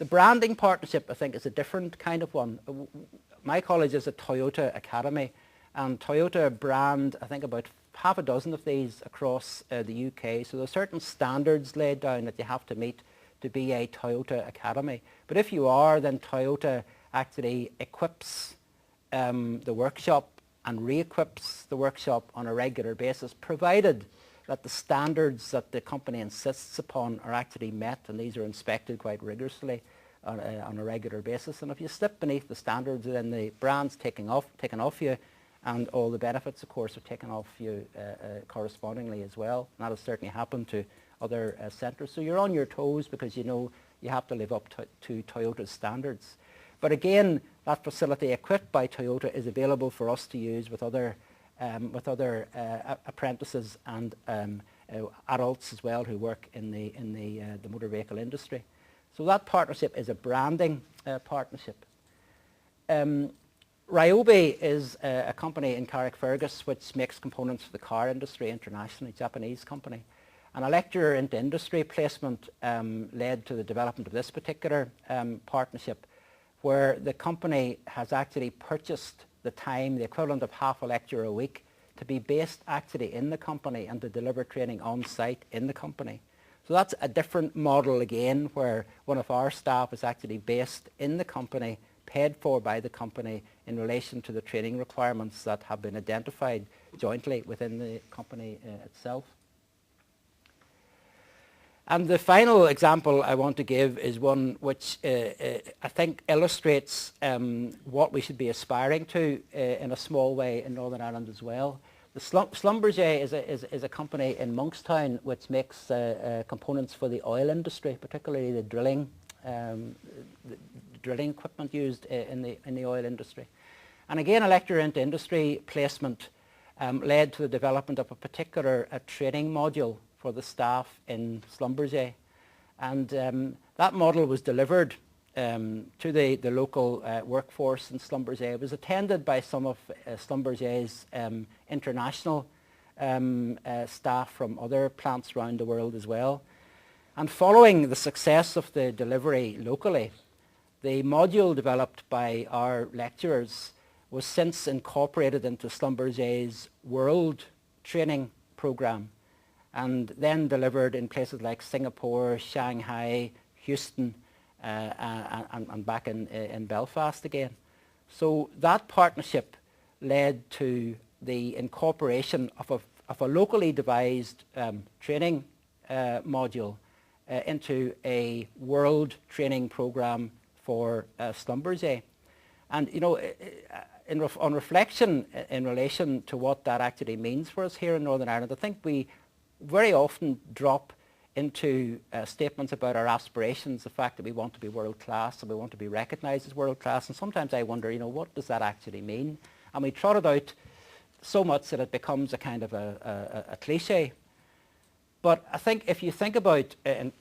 The branding partnership, I think, is a different kind of one. My college is a Toyota Academy, and Toyota brand, I think, about half a dozen of these across the UK. So there are certain standards laid down that you have to meet to be a Toyota Academy. But if you are, then Toyota actually equips the workshop and re-equips the workshop on a regular basis, provided that the standards that the company insists upon are actually met, and these are inspected quite rigorously on a regular basis. And if you slip beneath the standards, then the brand's taken off you, and all the benefits, of course, are taken off you correspondingly as well. And that has certainly happened to other centres. So you're on your toes because you know you have to live up to Toyota's standards. But again, that facility equipped by Toyota is available for us to use with other apprentices and adults as well who work in the motor vehicle industry. So that partnership is a branding partnership. Ryobi is a company in Carrickfergus which makes components for the car industry internationally, Japanese company. And a lecture into industry placement led to the development of this particular partnership, where the company has actually purchased the time, the equivalent of half a lecture a week, to be based actually in the company and to deliver training on site in the company. So that's a different model again, where one of our staff is actually based in the company, paid for by the company in relation to the training requirements that have been identified jointly within the company itself. And the final example I want to give is one which I think illustrates what we should be aspiring to in a small way in Northern Ireland as well. The Schlumberger is a company in Monkstown which makes components for the oil industry, particularly the drilling equipment used in the oil industry. And again, a lecture into industry placement led to the development of a particular training module for the staff in Schlumberger. And that model was delivered to the local workforce in Schlumberger. It was attended by some of Schlumberger's international staff from other plants around the world as well. And following the success of the delivery locally, the module developed by our lecturers was since incorporated into Schlumberger's world training program, and then delivered in places like Singapore, Shanghai, Houston, and back in Belfast again. So that partnership led to the incorporation of a locally devised training module into a world training program for Schlumberger. And you know, on reflection in relation to what that actually means for us here in Northern Ireland, I think we very often drop into statements about our aspirations, the fact that we want to be world class and we want to be recognised as world class. And sometimes I wonder, you know, what does that actually mean? And we trot it out so much that it becomes a kind of a cliche. But I think if you think about, and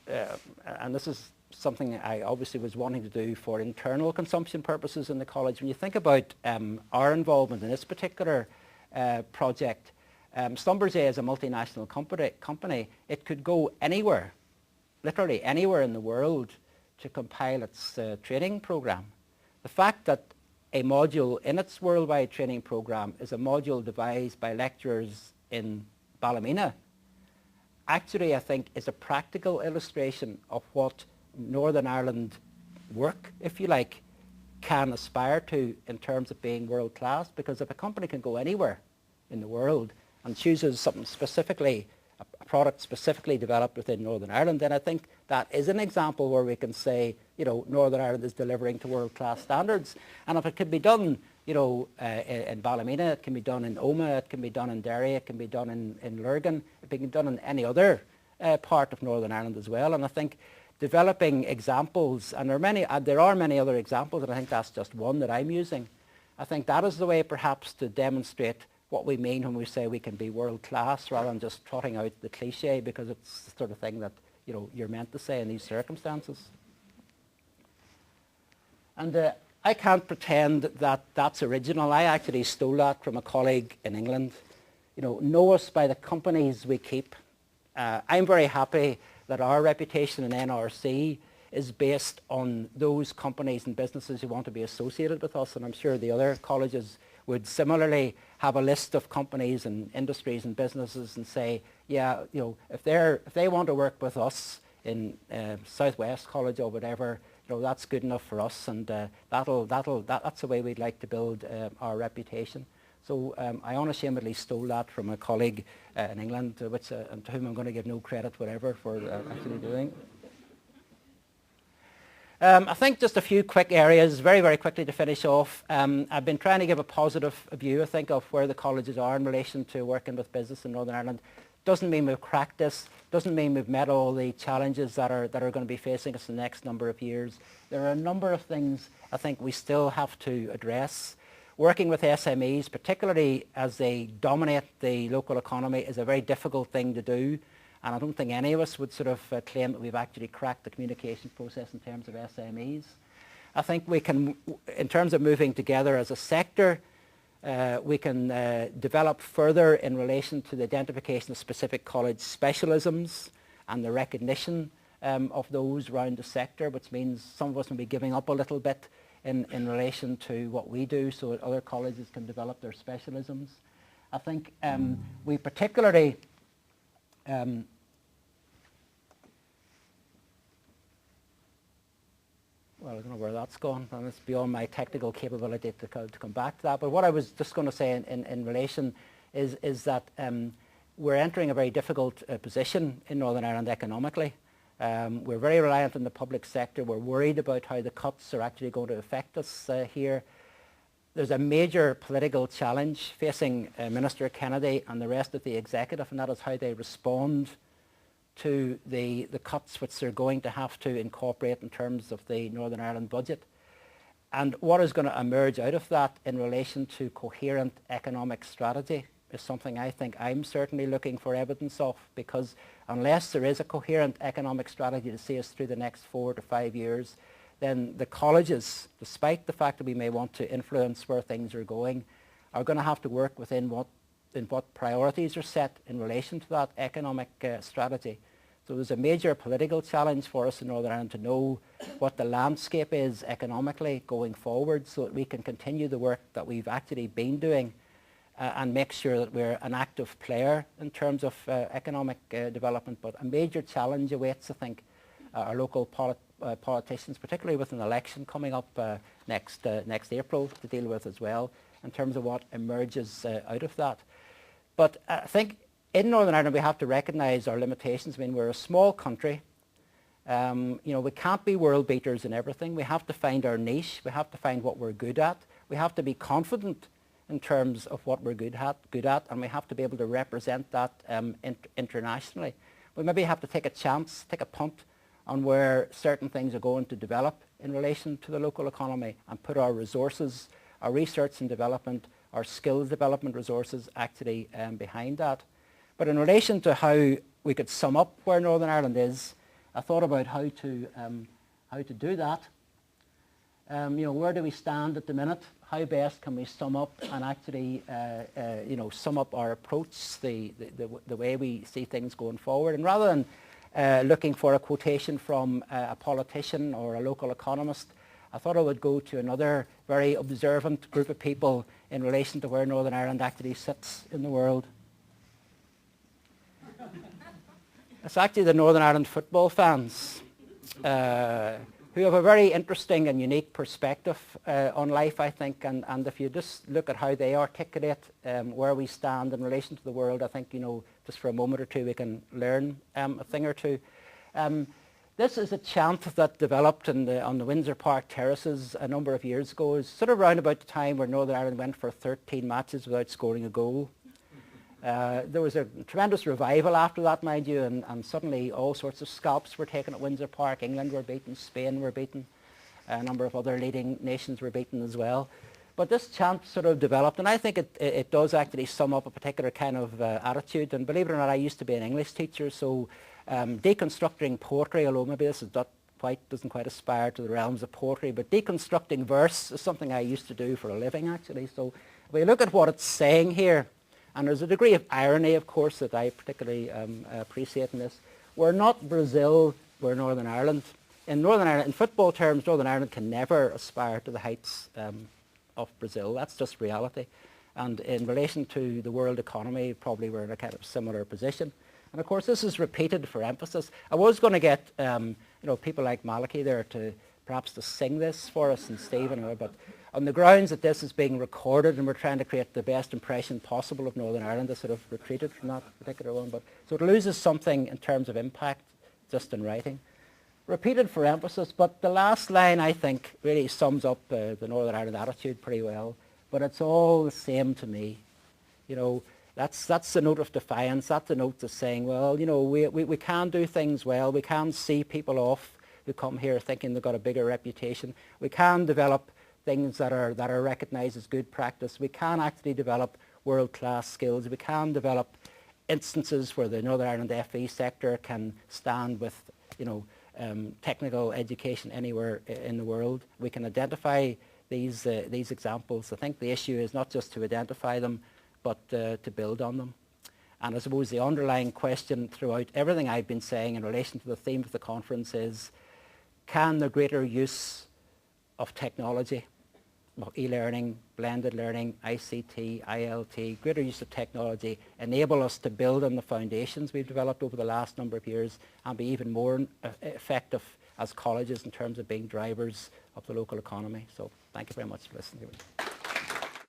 this is something I obviously was wanting to do for internal consumption purposes in the college, when you think about our involvement in this particular project, Schlumberger is a multinational company. It could go anywhere, literally anywhere in the world, to compile its training program. The fact that a module in its worldwide training program is a module devised by lecturers in Ballymena actually, I think, is a practical illustration of what Northern Ireland work, if you like, can aspire to in terms of being world class. Because if a company can go anywhere in the world and chooses something specifically, a product specifically developed within Northern Ireland, then I think that is an example where we can say, you know, Northern Ireland is delivering to world-class standards. And if it can be done, you know, in Ballymena, it can be done in Omagh, it can be done in Derry, it can be done in Lurgan, it can be done in any other part of Northern Ireland as well. And I think developing examples, and there are many other examples, and I think that's just one that I'm using. I think that is the way perhaps to demonstrate what we mean when we say we can be world class, rather than just trotting out the cliche, because it's the sort of thing that, you know, you're meant to say in these circumstances. And I can't pretend that that's original. I actually stole that from a colleague in England. You know us by the companies we keep. I'm very happy that our reputation in NRC is based on those companies and businesses who want to be associated with us, and I'm sure the other colleges would similarly have a list of companies and industries and businesses and say, yeah, if they want to work with us in Southwest College or whatever, that's good enough for us, and that's the way we'd like to build our reputation. So I unashamedly stole that from a colleague in England, to whom I'm going to give no credit whatever for actually doing. I think just a few quick areas, very, very quickly to finish off. I've been trying to give a positive view, I think, of where the colleges are in relation to working with business in Northern Ireland. Doesn't mean we've cracked this, doesn't mean we've met all the challenges that are going to be facing us in the next number of years. There are a number of things I think we still have to address. Working with SMEs, particularly as they dominate the local economy, is a very difficult thing to do. And I don't think any of us would sort of claim that we've actually cracked the communication process in terms of SMEs. I think we can, in terms of moving together as a sector, we can develop further in relation to the identification of specific college specialisms and the recognition of those around the sector, which means some of us will be giving up a little bit in relation to what we do so that other colleges can develop their specialisms. I think we particularly well, I don't know where that's gone, and it's beyond my technical capability to come back to that. But what I was just going to say in relation is that we're entering a very difficult position in Northern Ireland economically. We're very reliant on the public sector. We're worried about how the cuts are actually going to affect us here. There's a major political challenge facing Minister Kennedy and the rest of the executive, and that is how they respond to the cuts which they're going to have to incorporate in terms of the Northern Ireland budget. And what is going to emerge out of that in relation to coherent economic strategy is something I think I'm certainly looking for evidence of, because unless there is a coherent economic strategy to see us through the next 4 to 5 years, then the colleges, despite the fact that we may want to influence where things are going, are going to have to work within what priorities are set in relation to that economic strategy. So there's a major political challenge for us in Northern Ireland to know what the landscape is economically going forward so that we can continue the work that we've actually been doing and make sure that we're an active player in terms of economic development. But a major challenge awaits, I think, our local politicians, particularly with an election coming up next April to deal with as well, in terms of what emerges out of that. But I think in Northern Ireland we have to recognise our limitations. I mean, we're a small country. We can't be world beaters in everything. We have to find our niche. We have to find what we're good at. We have to be confident in terms of what we're good at, and we have to be able to represent that internationally. We maybe have to take a chance, take a punt on where certain things are going to develop in relation to the local economy and put our resources, our research and development, our skills development resources actually behind that. But in relation to how we could sum up where Northern Ireland is, I thought about how to do that. Where do we stand at the minute? How best can we sum up and actually sum up our approach, the way we see things going forward? And rather than looking for a quotation from a politician or a local economist, I thought I would go to another very observant group of people in relation to where Northern Ireland actually sits in the world. It's actually the Northern Ireland football fans who have a very interesting and unique perspective on life, I think, and if you just look at how they articulate where we stand in relation to the world, I think, just for a moment or two we can learn a thing or two. This is a chant that developed on the Windsor Park terraces a number of years ago. It was sort of around about the time where Northern Ireland went for 13 matches without scoring a goal. There was a tremendous revival after that, mind you, and suddenly all sorts of scalps were taken at Windsor Park. England were beaten, Spain were beaten, a number of other leading nations were beaten as well. But this chant sort of developed, and I think it does actually sum up a particular kind of attitude. And believe it or not, I used to be an English teacher, so deconstructing poetry, although maybe this is doesn't quite aspire to the realms of poetry, but deconstructing verse is something I used to do for a living, actually. So if we look at what it's saying here, and there's a degree of irony, of course, that I particularly appreciate in this. We're not Brazil, we're Northern Ireland. in Northern Ireland, in football terms, Northern Ireland can never aspire to the heights of Brazil. That's just reality. And in relation to the world economy, probably we're in a kind of similar position. And of course, this is repeated for emphasis. I was going to get people like Malachy there to perhaps to sing this for us, and Stephen, but on the grounds that this is being recorded and we're trying to create the best impression possible of Northern Ireland, I sort of retreated from that particular one. But so it loses something in terms of impact just in writing. Repeated for emphasis, but the last line I think really sums up the Northern Ireland attitude pretty well. But it's all the same to me. That's the note of defiance. That's the note of saying, well, we can do things well. We can see people off who come here thinking they've got a bigger reputation. We can develop things that are recognised as good practice. We can actually develop world-class skills. We can develop instances where the Northern Ireland FE sector can stand with, technical education anywhere in the world. We can identify these examples. I think the issue is not just to identify them, but to build on them. And I suppose the underlying question throughout everything I've been saying in relation to the theme of the conference is, can the greater use of technology, e-learning, blended learning, ICT, ILT, greater use of technology enable us to build on the foundations we've developed over the last number of years and be even more effective as colleges in terms of being drivers of the local economy? So thank you very much for listening to me.